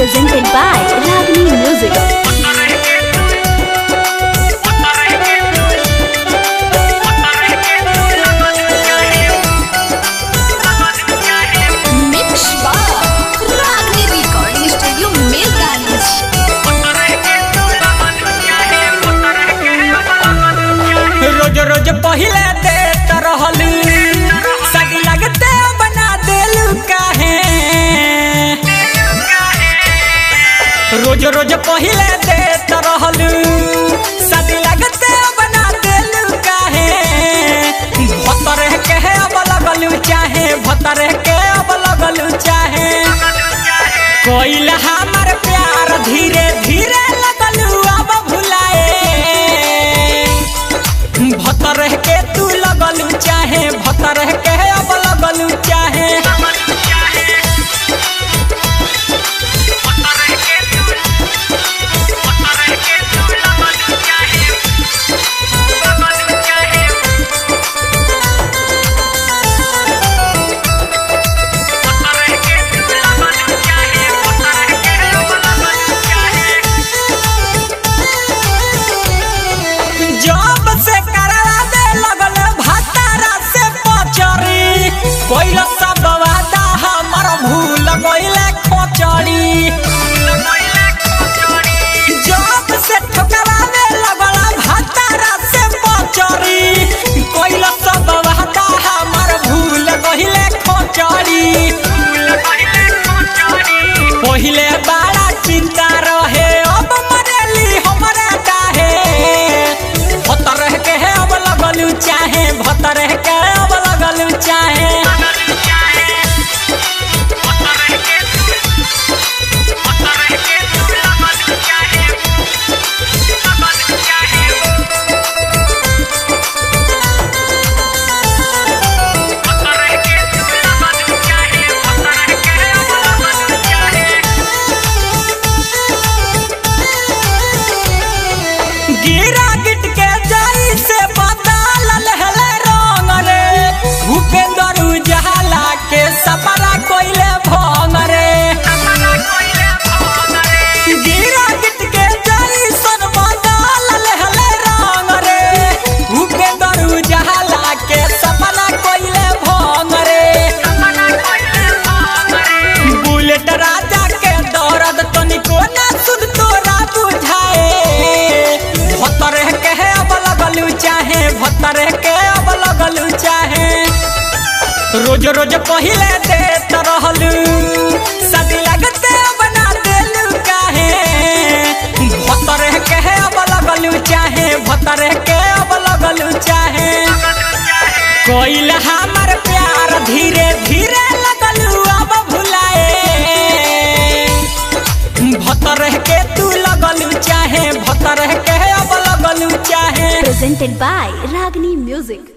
presented by Ragini Music. रोज रोज पहिले देत रहलू सदी लगते बना देलू काहे। रोज रोज पहिले देत रहलू सदी लगते बना देलू काहे। भतर के अब लगलू चाहे भतर के अब लगलू चाहे। कोइल हमार प्यार धीरे धीरे लगलू अब भुलाए। भतर के तू लगलू चाहे भतर के अब लगलू चाहे। जब से करवा दे लगल भतारा से पचरी कोइल सब वादा हमर भूल गइले खोचड़ी। जब से ठकवा दे लगल भतारा से पचरी कोइल सब वादा हमर भूल गइले खोचड़ी। पहिले बड़ा चिंता रहे अब मरेली हमरे काहे। भतर के अब लगलू चाहे भतर के अब लगलू चाहे। गिरा गिट के जाई से बदल लहले रंग रे। भूपेंद्र उजाला के सपना कोइले भंग रे। गिरा गिट के जाई सन बदल लहले रंग रे। भूपेंद्र उजाला के सपना कोइले भंग रे। बुलेट राजा के दौरद तनिको ना सुध तोरा बुझाए। भतर के अब लगलू चाहे भतर के अब लगलू चाहे। रोज रोज पहिले देत रहलू सदी लगते बना देलू काहे। भतर के अब लगलू चाहे भतर के अब लगलू चाहे। कोइल हमार प्यार धीरे धीरे लगलू अब भुलाए। भतर के तू लगलू चाहे भतर के अब लगलू चाहे। Presented by Ragini Music.